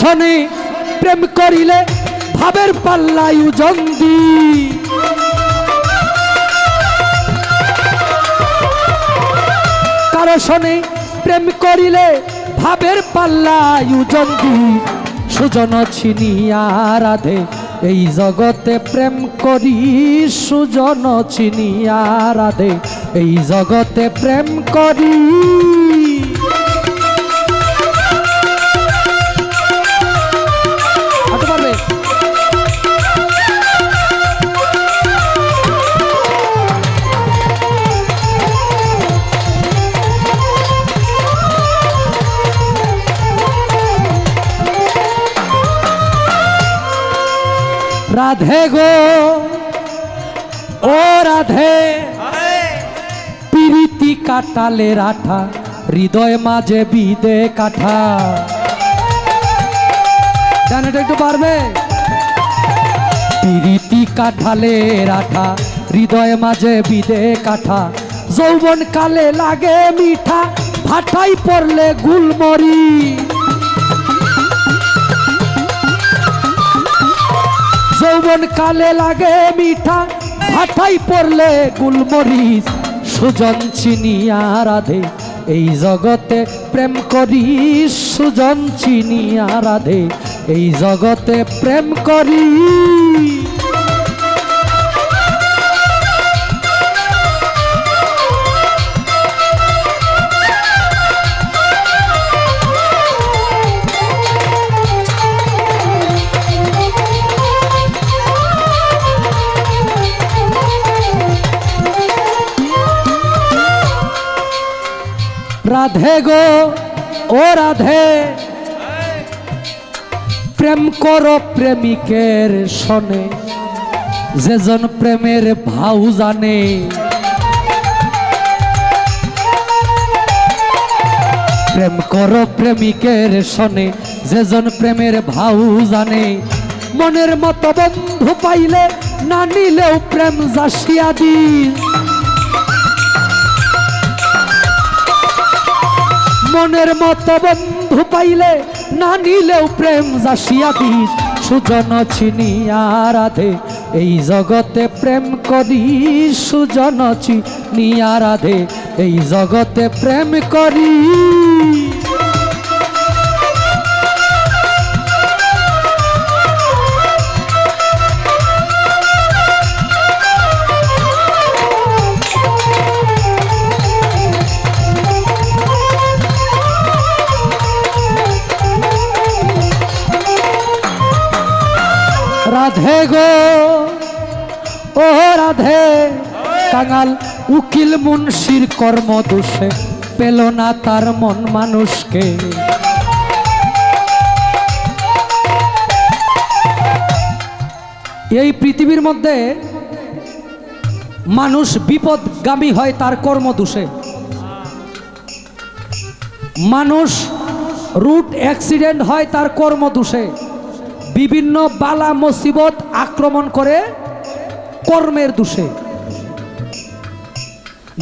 শোনে প্রেম করিলে ভাবের পাল্লাই ওজন দি কারো শোনে প্রেম করিলে ভাবের পাল্লাই ওজন দি সুজন চিনিয়া রাধে এই জগতে প্রেম করি সুজন চিনিয়া রাধে এই জগতে প্রেম করি রাধে গো ও রাধে প্রীতি কাটালে রাঠা হৃদয় মাঝে বিদে কাঠা জানেটা একটু পারবে প্রীতি কাটালে রাঠা হৃদয় মাঝে বিদে কাঠা যৌবন কালে লাগে মিঠা ভাটাই পড়লে গুলমরি যৌবন কালে লাগে মিঠা ভাটাই পড়লে গুলমরিচ সুজন চিনিয়া রাধে এই জগতে প্রেম করি সুজন চিনিয়া রাধে এই জগতে প্রেম করি রাধে গো ও রাধে প্রেম করো প্রেমিকের শোনে যেজন প্রেমের ভাও জানে প্রেম করো প্রেমিকের শোনে যেজন প্রেমের ভাও জানে মনের মতো বন্ধু পাইলে না নিলেও প্রেম জাসিয়া দিন মনের মতো বন্ধু পাইলে না নিলেও প্রেম জাসিয়া দিস সুজন চিনিয়া রাধে এই জগতে প্রেম করি সুজন চিনিয়া রাধে এই জগতে প্রেম করি রাধে গো ও রাধে কাঙাল উকিল মুন্সির কর্ম দোষে পেল না তার মন মানুষকে এই পৃথিবীর মধ্যে মানুষ বিপদগামী হয় তার কর্ম দোষে মানুষ রুট অ্যাক্সিডেন্ট হয় তার কর্ম দোষে বিভিন্ন বালা মুসিবত আক্রমণ করে কর্মের দোষে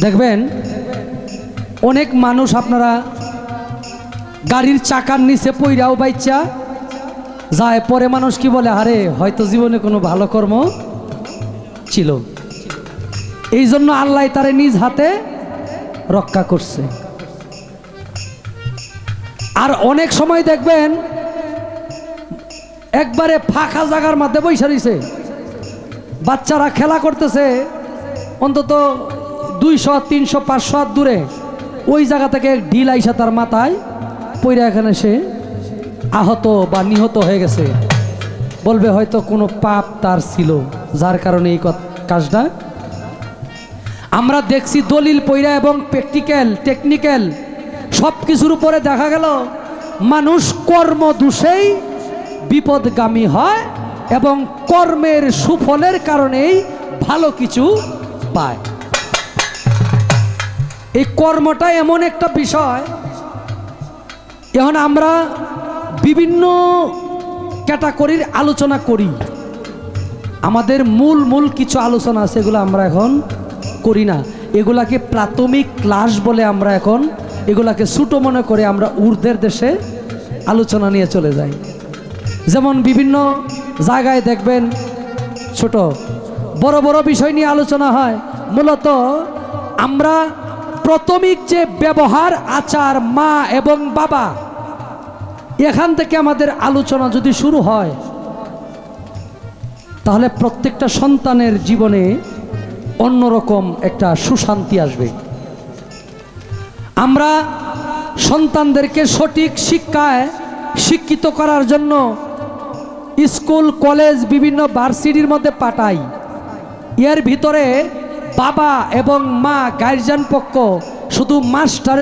দেখবেন অনেক মানুষ আপনারা গাড়ির চাকার নিচে পইরাও বাইচ্চা যায় পরে মানুষ কি বলে আরে হয়তো জীবনে কোনো ভালো কর্ম ছিল এই জন্য আল্লাহ তারে নিজ হাতে রক্ষা করছে আর অনেক সময় দেখবেন একবারে ফাঁকা জায়গার মধ্যে বসে রয়েছে বাচ্চারা খেলা করতেছে অন্তত 200-300-500 হাত দূরে ওই জায়গা থেকে ঢিল আইসা তার মাথায় পইরা এখানে সে আহত বা নিহত হয়ে গেছে বলবে হয়তো কোনো পাপ তার ছিল যার কারণে এই কাজটা আমরা দেখছি দলিল পইরা এবং প্র্যাকটিক্যাল টেকনিক্যাল সব কিছুর উপরে দেখা গেল মানুষ কর্ম দোষেই বিপদগামী হয় এবং কর্মের সুফলের কারণেই ভালো কিছু পায় এই কর্মটা এমন একটা বিষয় এখন আমরা বিভিন্ন ক্যাটাগরির আলোচনা করি আমাদের মূল কিছু আলোচনা আছে এগুলো আমরা এখন করি না এগুলাকে প্রাথমিক ক্লাস বলে আমরা এখন এগুলাকে ছোট মনে করে আমরা ঊর্ধ্বের দেশে আলোচনা নিয়ে চলে যাই যেমন বিভিন্ন জায়গায় দেখবেন ছোট বড় বড় বিষয় নিয়ে আলোচনা হয়। মূলত আমরা প্রাথমিক যে ব্যবহার আচার মা এবং বাবা, এখান থেকে আমাদের আলোচনা যদি শুরু হয় তাহলে প্রত্যেকটা সন্তানের জীবনে অন্যরকম একটা সুশান্তি আসবে। আমরা সন্তানদেরকে সঠিক শিক্ষায় শিক্ষিত করার জন্য স্কুল কলেজ বিভিন্ন ভার্সিটির মধ্যে পাঠাই। এর ভিতরে বাবা এবং মা গার্জিয়ান পক্ষ শুধু মাস্টার